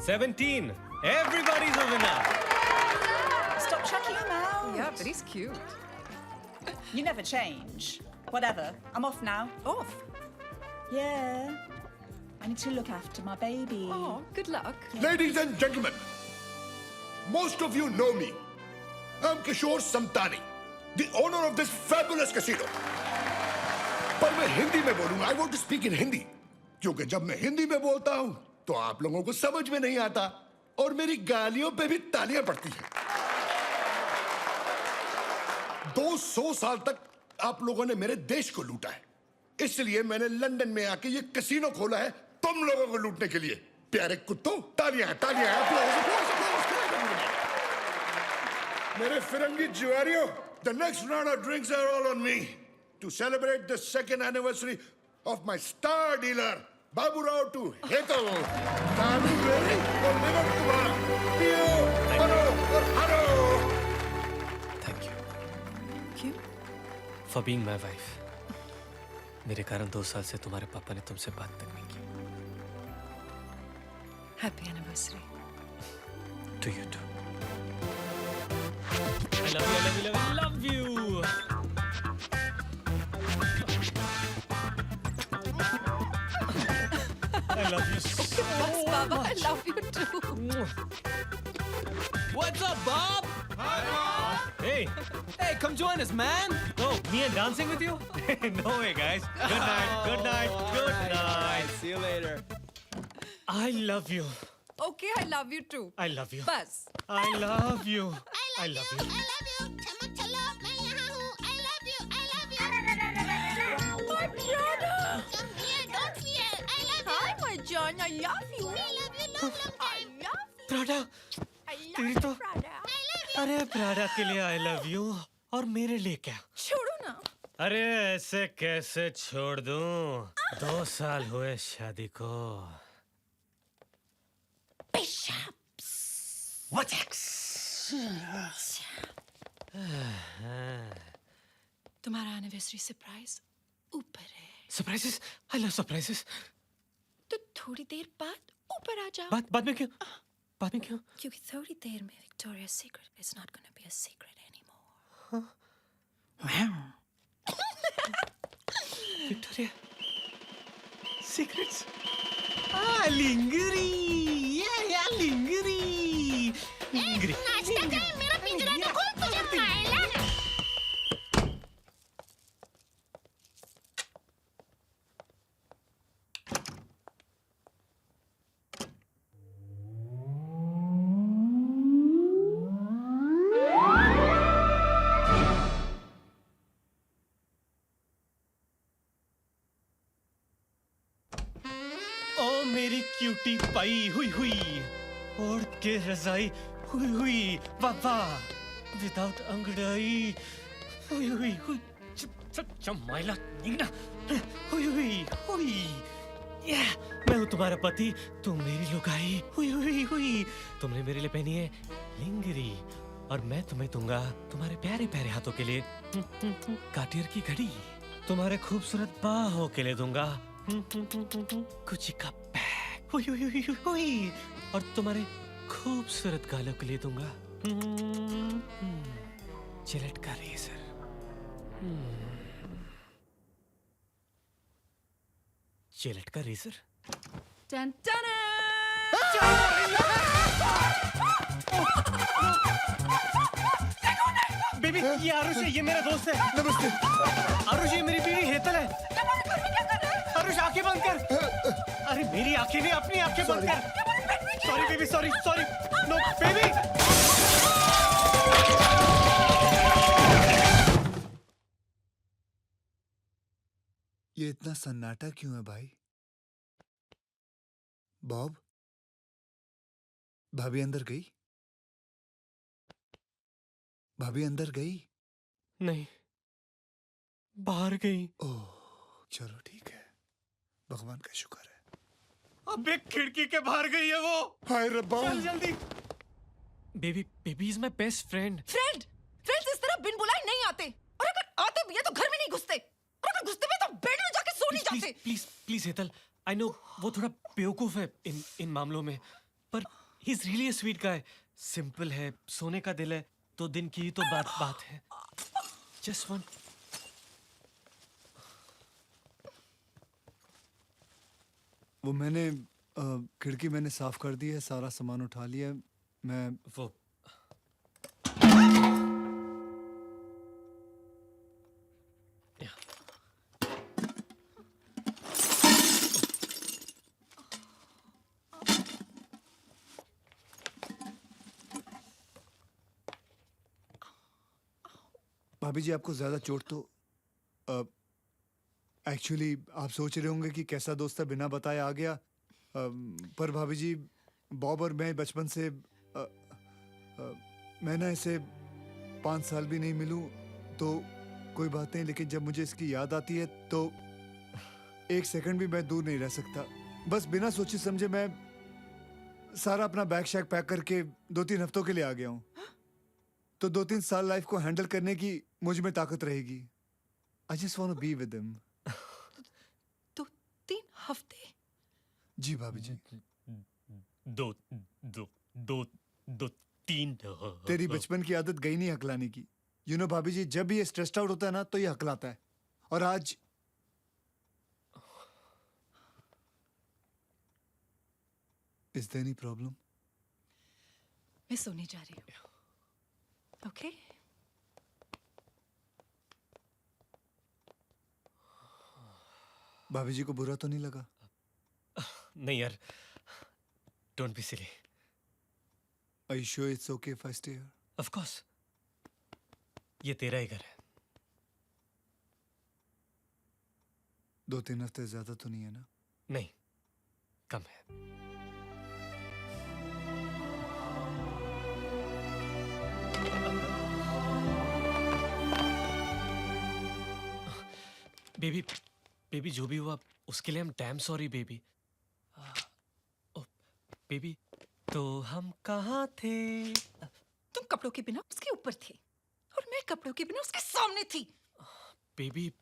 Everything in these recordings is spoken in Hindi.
17. Everybody's a winner. Stop chucking him out. Yeah, but he's cute. You never change. Whatever. I'm off now. Off. Yeah. I need to look after my baby. Oh, good luck. Ladies and gentlemen, most of you know me. I'm Kishore Samtani, the owner of this fabulous casino. पर मैं हिंदी में बोलूंगा. I want to speak in Hindi. क्योंकि जब मैं हिंदी में बोलता हूं, तो आप लोगों को समझ में नहीं आता और मेरी गालियों पे भी तालियां पड़ती हैं. 200 साल तक आप लोगों ने मेरे देश को लूटा है. इसलिए मैंने लंदन में आके ये कैसीनो खोला है तुम लोगों को लूटने के लिए. प्यारे कुत्तों, तालियां तालियां. मेरे फिरंगी जुआरियों, the next round of drinks are all on me to celebrate the second anniversary of my star dealer, Babu Rao to Hetal. Nanu Berry और Nivan Kumar. Pio, Haro और Haro. Thank you क्यों? for being my wife. मेरे कारण 2 साल से तुम्हारे पापा ने तुमसे बात तक नहीं की. Happy anniversary. To you too. I love you, I love you, I love you. I love you so Yes, Baba, I much. love you too. What's up, Bob? Hey, Hey, come join us, man. oh, me and dancing with you? No way, guys. Good night, good night, good All night. right, see you later. I love you. Okay, I love you too. I love you. बस. I love you. I love you. I love you. चमक चलो, मैं यहाँ हूँ. I love you. I love you. My brother. Come here, don't fear. I love you. Hi, my John. I love you. I love you long, long I time. love you. Prada, I तेरी love तो you, brother. अरे प्राडा के लिए I love you और मेरे लिए क्या? छोड़ो ना. अरे ऐसे कैसे छोड़ दूं? 2 साल हुए शादी को. What next? तुम्हारा एनिवर्सरी सरप्राइज ऊपर है. Surprises? I love surprises. तो थोड़ी देर बाद ऊपर आ जाओ. बाद में क्यों? बाद में क्यों? क्योंकि थोड़ी देर में Victoria secret is not gonna be a secret anymore. Victoria. Secrets. Ah, lingeri. Yeah, lingeri. Lingeri. नाश्ता टाइम. मेरा पिंजरा तो खोल, तुझे मायला. ओ मेरी क्यूटी पाई हुई हुई ओढ़ के रजाई हुई हुई वाह विदाउट अंगड़ाई हुई हुई हुई चमाइला निगना हुई हुई हुई मैं हूँ तुम्हारा पति, तुम मेरी लुगाई हुई हुई हुई. तुमने मेरे लिए पहनी है लिंगरी और मैं तुम्हें दूंगा तुम्हारे प्यारे प्यारे हाथों के लिए काटियर की घड़ी. तुम्हारे खूबसूरत बाहों के लिए दूंगा गुच्ची का बैग हुई हुई हुई हुई हुई और तुम्हारे खूबसूरत गालों के लिए दूंगा जिलेट का रेजर. जिलेट का रेजर. टन टन. बेबी ये आरुष है, ये मेरा दोस्त है. नमस्ते. आरुष ये मेरी बीवी हेतल है. आरुष आंखें बंद कर. अरे मेरी आंखें नहीं, अपनी आंखें बंद कर. Sorry baby, sorry sorry. No baby. ये इतना सन्नाटा क्यों है भाई? बॉब, भाभी अंदर गई? भाभी अंदर गई? नहीं, बाहर गई. ओह, चलो ठीक है. भगवान का शुक्र है. अबे खिड़की के बाहर गई है वो. हाय रब्बा. चल जल्दी. Baby baby is my best friend. Friends इस तरह बिन बुलाए नहीं आते. और अगर आते भी है तो घर में नहीं घुसते. और अगर घुसते भी तो बेड में जाके सो नहीं प्लीज जाते. Please please Hetal, I know वो थोड़ा बेवकूफ है इन मामलों में. पर he is really a sweet guy. Simple है, सोने का दिल है, तो दिन की ही तो बात है. Just one. वो मैंने खिड़की मैंने साफ कर दी है, सारा सामान उठा लिया है. मैं वो भाभी जी आपको ज़्यादा चोट तो एक्चुअली आप सोच रहे होंगे कि कैसा दोस्त है, बिना बताए आ गया. पर भाभी जी बॉब और मैं बचपन से मैं ना इसे 5 साल भी नहीं मिलूं तो कोई बात नहीं, लेकिन जब मुझे इसकी याद आती है तो 1 सेकंड भी मैं दूर नहीं रह सकता. बस बिना सोचे समझे मैं सारा अपना बैग शैग पैक करके 2-3 हफ्तों के लिए आ गया हूँ. तो 2-3 साल लाइफ को हैंडल करने की मुझ में ताकत रहेगी. I just want to be with him. 2-3 हफ्ते? जी भाभी जी. दो दो दो दो तीन. तेरी बचपन की आदत गई नहीं हकलाने की. यू नो भाभी जी, जब भी ये स्ट्रेस्ड आउट होता है ना तो ये हकलाता है. और आज इज देयर एनी प्रॉब्लम? मैं सोने जा रही हूँ. ओके? भाभी जी को बुरा तो नहीं लगा? नहीं यार, don't be silly. Are you sure it's okay if I stay here? Of course, ये तेरा ही घर है. 2-3 हफ्ते ज्यादा तो नहीं है ना? नहीं, कम है. बेबी, बेबी जो भी हुआ उसके लिए हम डैम सॉरी बेबी. ओ बेबी, तो हम कहाँ थे? तुम कपड़ों के बिना उसके ऊपर थे और मैं कपड़ों के बिना उसके सामने थी. Baby,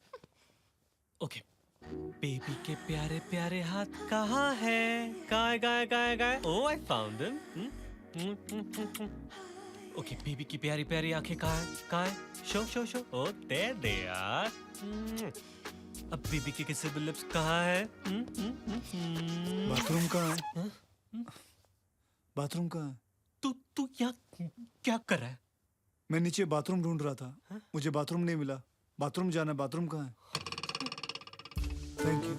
okay. बेबी के प्यारे प्यारे हाथ कहाँ है? गाय गाय गाय गाय. Oh I found them. Okay, baby की प्यारी प्यारी आंखें कहाँ है? Show show show. Oh there they are. अब बेबी के किसेबल लिप्स कहाँ है? बाथरूम कहाँ है? बाथरूम कहाँ है? तू यहाँ क्या कर रहा है? मैं नीचे बाथरूम ढूंढ रहा था. मुझे बाथरूम नहीं मिला. बाथरूम जाना है. बाथरूम कहाँ है? Thank you.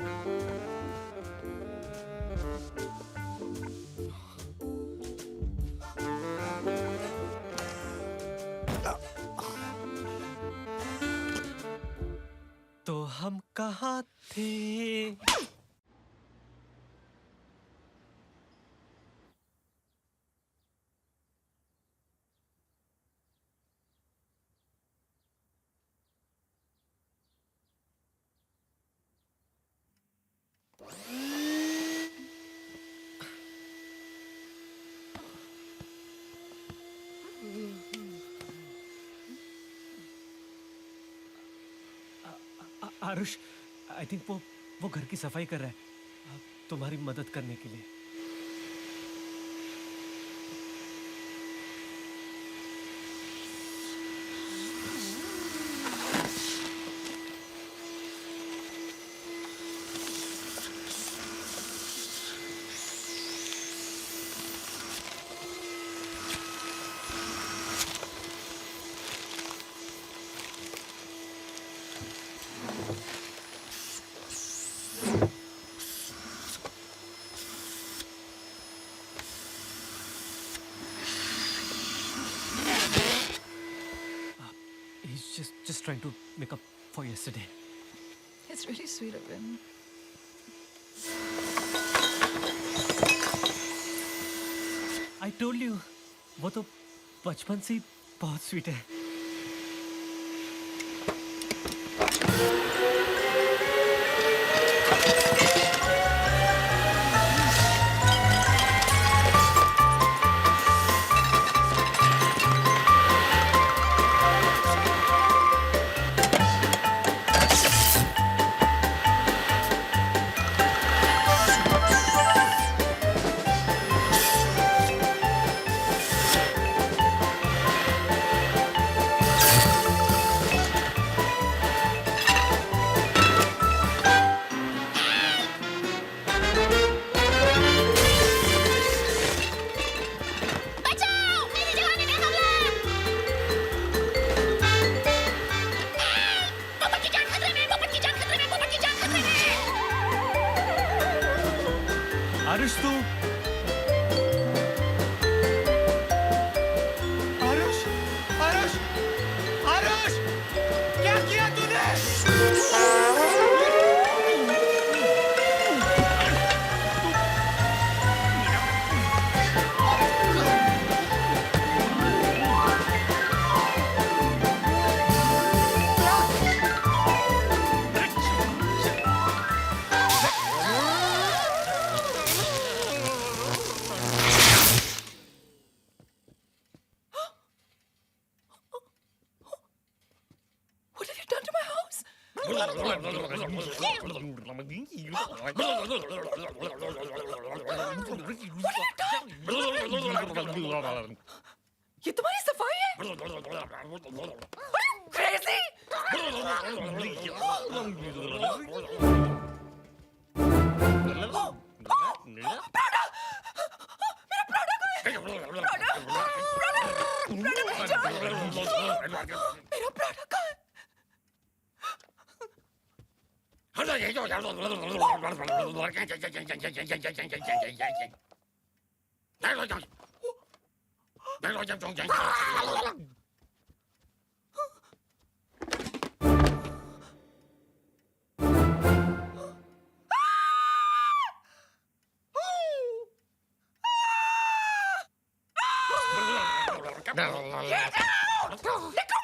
तो हम कहाँ थे? आरुष, आई थिंक वो घर की सफाई कर रहा है तुम्हारी मदद करने के लिए. Just trying to make up for yesterday. It's really sweet of him. I told you, वो तो बचपन से ही बहुत स्वीट है. आरुष तू आरुष आरुष आरुष क्या किया तूने What have you done to my house? ये तुम्हारी सफाई है? Are you crazy? प्राड़ा! मेरा प्राड़ा कहाँ है? प्राड़ा! मेरी जान! मेरा प्राड़ा कहाँ है? Get out! Let go